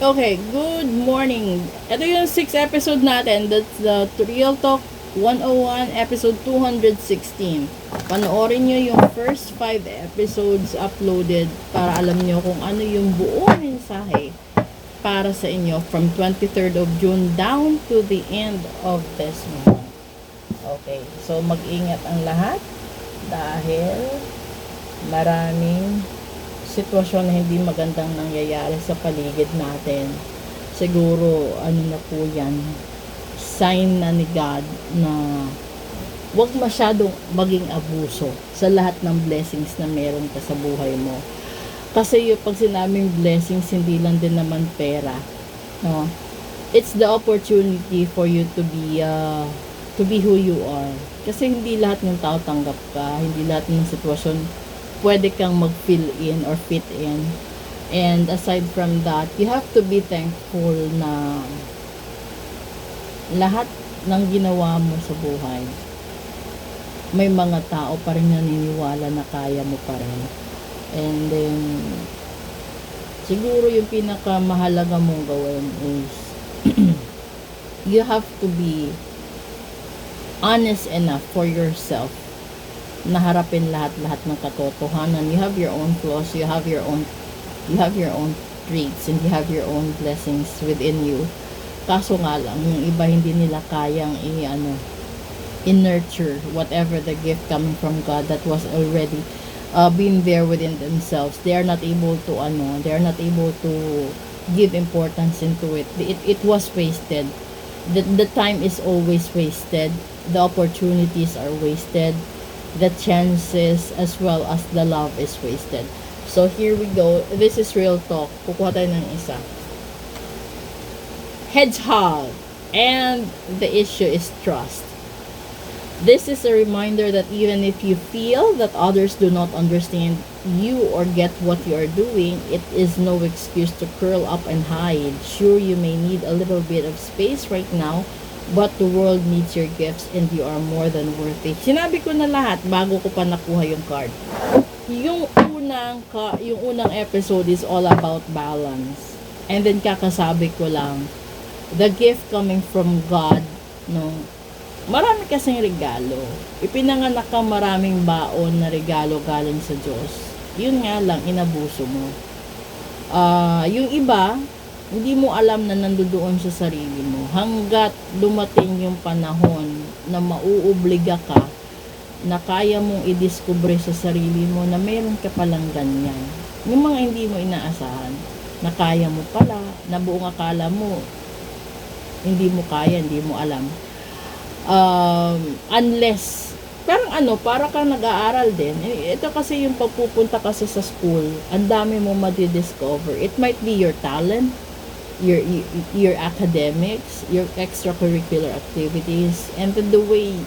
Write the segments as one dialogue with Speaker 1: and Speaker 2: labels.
Speaker 1: Okay, good morning. Ito yung 6th episode natin. That's the Real Talk 101 episode 216. Panoorin nyo yung first 5 episodes uploaded para alam nyo kung ano yung buong mensahe para sa inyo from 23rd of June down to the end of this month. Okay, so mag-ingat ang lahat dahil maraming sitwasyon na hindi magandang nangyayari sa paligid natin. Siguro, ano na po yan, sign na ni God na huwag masyadong maging abuso sa lahat ng blessings na meron ka sa buhay mo. Kasi yung pag sinabing blessings, hindi lang din naman pera. No? It's the opportunity for you to be who you are. Kasi hindi lahat ng tao tanggap ka, hindi lahat ng sitwasyon pwede kang mag-fill in or fit in. And aside from that, you have to be thankful na lahat ng ginawa mo sa buhay, may mga tao pa rin naniniwala na kaya mo pa rin. And then, siguro yung pinakamahalaga mong gawin is you have to be honest enough for yourself na harapin lahat-lahat ng katotohanan. You have your own flaws, you have your own traits, and you have your own blessings within you. Kaso nga lang, yung iba hindi nila kayang i-nurture whatever the gift coming from God that was already been there within themselves. They are not able to give importance into it. It was wasted. The time is always wasted. The opportunities are wasted. The chances as well as the love is wasted. So here we go. This is real talk. Kukuha tayo ng isa. Hedgehog. And the issue is trust. This is a reminder that even if you feel that others do not understand you or get what you are doing, it is no excuse to curl up and hide. Sure, you may need a little bit of space right now, but the world needs your gifts and you are more than worthy. Sinabi ko na lahat bago ko pa nakuha yung card. Yung unang episode is all about balance. And then kakasabi ko lang, the gift coming from God, no? Marami kasing regalo. Ipinanganak ka maraming baon na regalo galing sa Diyos. Yun nga lang, inabuso mo. Yung iba, hindi mo alam na nandoon sa sarili mo hanggat dumating yung panahon na mauobliga ka na kaya mong idiskubre sa sarili mo na meron ka palang ganyan. Yung mga hindi mo inaasahan na kaya mo pala, na buong akala mo hindi mo kaya, hindi mo alam. Unless para kang nag-aaral din. Ito kasi yung pagpupunta kasi sa school, ang dami mo madidiscover. It might be your talent, your academics, your extracurricular activities, and then the way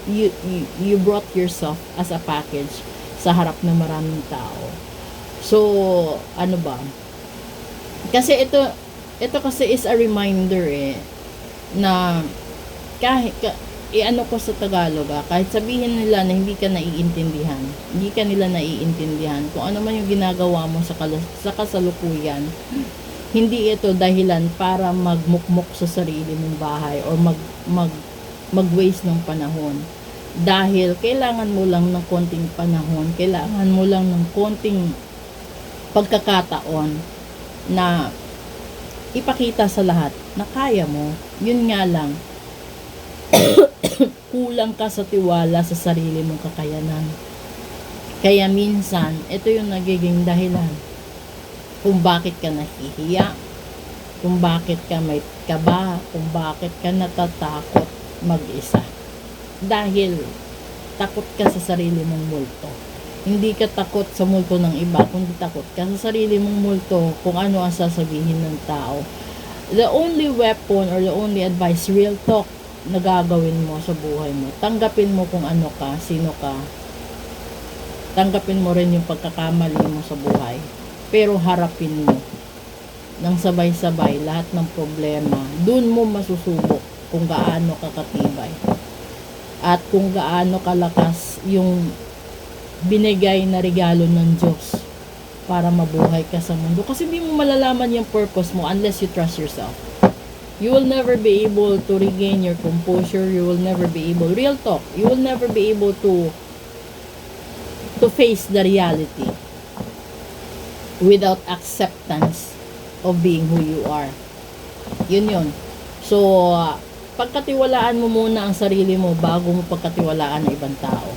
Speaker 1: you brought yourself as a package sa harap ng maraming tao. So, ano ba? Kasi ito kasi is a reminder na kahit ko sa Tagalog kahit sabihin nila na hindi ka naiintindihan, hindi ka nila naiintindihan kung ano man yung ginagawa mo sa kasalukuyan. Hindi ito dahilan para magmukmok sa sarili mong bahay or mag-waste ng panahon. Dahil kailangan mo lang ng konting panahon, kailangan mo lang ng konting pagkakataon na ipakita sa lahat na kaya mo. Yun nga lang, kulang ka sa tiwala sa sarili mong kakayanan. Kaya minsan, ito yung nagiging dahilan kung bakit ka nahihiya, kung bakit ka may kaba, kung bakit ka natatakot mag-isa. Dahil takot ka sa sarili mong multo. Hindi ka takot sa multo ng iba, kundi takot ka sa sarili mong multo kung ano ang sasabihin ng tao. The only weapon or the only advice, real talk, na gagawin mo sa buhay mo, tanggapin mo kung ano ka, sino ka. Tanggapin mo rin yung pagkakamali mo sa buhay. Pero harapin mo ng sabay-sabay lahat ng problema. Doon mo masusubok kung gaano ka katibay at kung gaano kalakas yung binigay na regalo ng Diyos para mabuhay ka sa mundo. Kasi hindi mo malalaman yung purpose mo unless you trust yourself. You will never be able to regain your composure. You will never be able, real talk, you will never be able to face the reality without acceptance of being who you are. Yun. So, pagkatiwalaan mo muna ang sarili mo bago mo pagkatiwalaan ng ibang tao.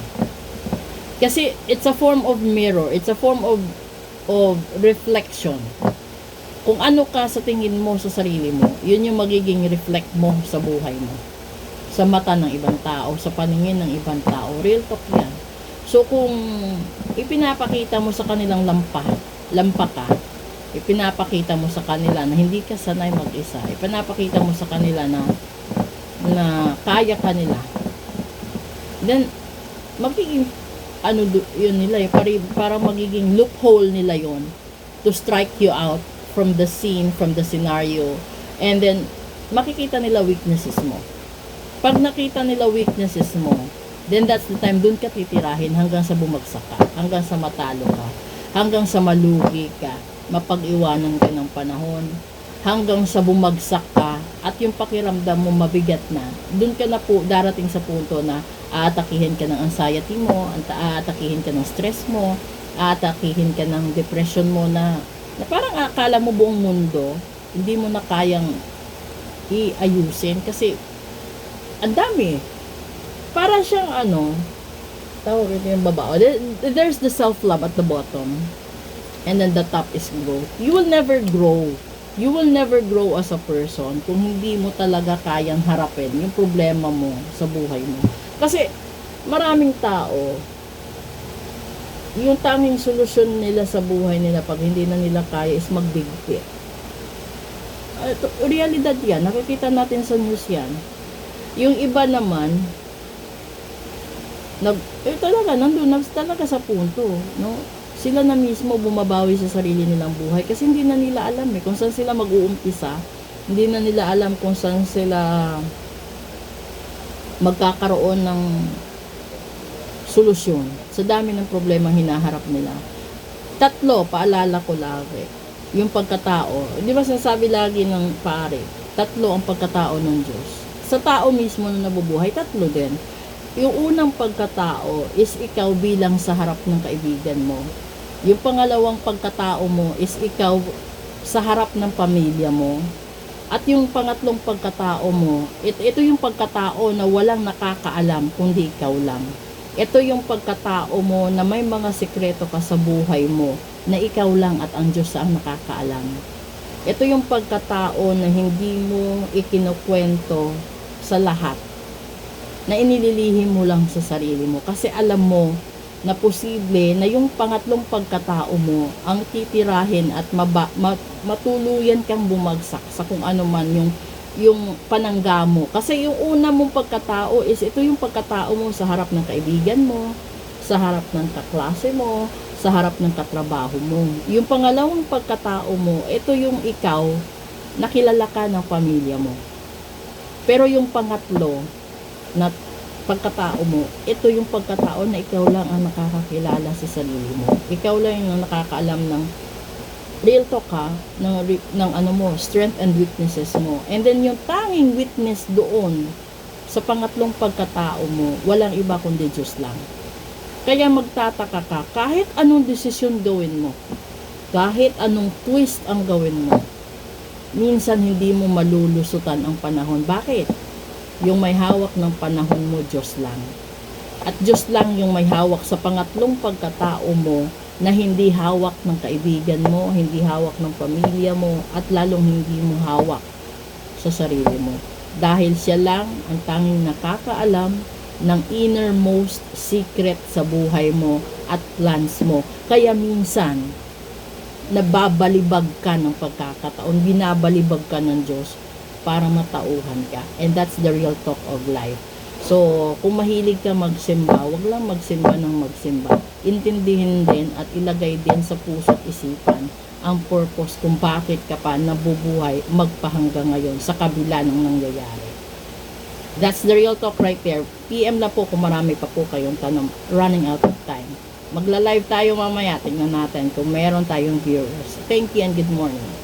Speaker 1: Kasi it's a form of mirror. It's a form of reflection. Kung ano ka sa tingin mo sa sarili mo, yun yung magiging reflect mo sa buhay mo. Sa mata ng ibang tao, sa paningin ng ibang tao. Real talk yan. So, kung ipinapakita mo sa kanilang lampa ka, ipinapakita mo sa kanila na hindi ka sanay mag-isa, ipinapakita mo sa kanila na kaya kanila, then, magiging, yun nila, para magiging loophole nila yun to strike you out from the scene, from the scenario, and then, makikita nila weaknesses mo. Pag nakita nila weaknesses mo, then that's the time, dun ka titirahin hanggang sa bumagsak ka, hanggang sa matalo ka, hanggang sa malugi ka, mapag-iwanan ka ng panahon, hanggang sa bumagsak ka, at yung pakiramdam mo mabigat na, dun ka na po darating sa punto na aatakihin ka ng anxiety mo, aatakihin ka ng stress mo, aatakihin ka ng depression mo na parang akala mo buong mundo, hindi mo na kayang iayusin kasi ang dami. Para siyang tawag ito yung babao. There's the self-love at the bottom. And then the top is growth. You will never grow. You will never grow as a person kung hindi mo talaga kayang harapin yung problema mo sa buhay mo. Kasi maraming tao, yung tanging solusyon nila sa buhay nila pag hindi na nila kaya is magbigti. Realidad yan. Nakikita natin sa news yan. Yung iba naman, nandun talaga sa punto, no? Sila na mismo bumabawi sa sarili nilang buhay kasi hindi na nila alam kung saan sila mag-uumpisa. Hindi na nila alam kung saan sila magkakaroon ng solusyon sa dami ng problema hinaharap nila. 3, paalala ko lagi, yung pagkatao. Di ba sinasabi lagi ng pare, 3 ang pagkatao ng Diyos. Sa tao mismo na nabubuhay, 3 din. Yung unang pagkatao is ikaw bilang sa harap ng kaibigan mo. Yung pangalawang pagkatao mo is ikaw sa harap ng pamilya mo. At yung pangatlong pagkatao mo, ito yung pagkatao na walang nakakaalam kundi ikaw lang. Ito yung pagkatao mo na may mga sikreto ka sa buhay mo na ikaw lang at ang Diyos ang nakakaalam. Ito yung pagkatao na hindi mo ikinukwento sa lahat, na inililihim mo lang sa sarili mo kasi alam mo na posible na yung pangatlong pagkatao mo ang titirahin at matuluyan kang bumagsak sa kung ano man yung panangga mo. Kasi yung una mong pagkatao is ito yung pagkatao mo sa harap ng kaibigan mo, sa harap ng kaklase mo, sa harap ng katrabaho mo. Yung pangalawang pagkatao mo, ito yung ikaw na kilala ka ng pamilya mo. Pero yung pangatlo na pagkatao mo, ito yung pagkatao na ikaw lang ang nakakakilala sa sarili mo. Ikaw lang yung nakakaalam ng real talk ng strength and weaknesses mo. And then yung tanging witness doon sa pangatlong pagkatao mo, walang iba kundi Diyos lang. Kaya magtataka ka, kahit anong desisyon gawin mo, kahit anong twist ang gawin mo, minsan hindi mo malulusutan ang panahon. Bakit? Yung may hawak ng panahon mo, Diyos lang. At Diyos lang yung may hawak sa pangatlong pagkatao mo na hindi hawak ng kaibigan mo, hindi hawak ng pamilya mo, at lalong hindi mo hawak sa sarili mo. Dahil siya lang ang tanging nakakaalam ng innermost secret sa buhay mo at plans mo. Kaya minsan, nababalibag ka ng pagkakataon, binabalibag ka ng Diyos para matauhan ka. And that's the real talk of life. So, kung mahilig ka magsimba, wag lang magsimba ng magsimba. Intindihin din at ilagay din sa puso at isipan ang purpose kung bakit ka pa nabubuhay magpahanggang ngayon sa kabila ng nangyayari. That's the real talk right there. PM na po kung marami pa po kayong tanong. Running out of time. Magla-live tayo mamaya. Tingnan natin kung meron tayong viewers. Thank you and good morning.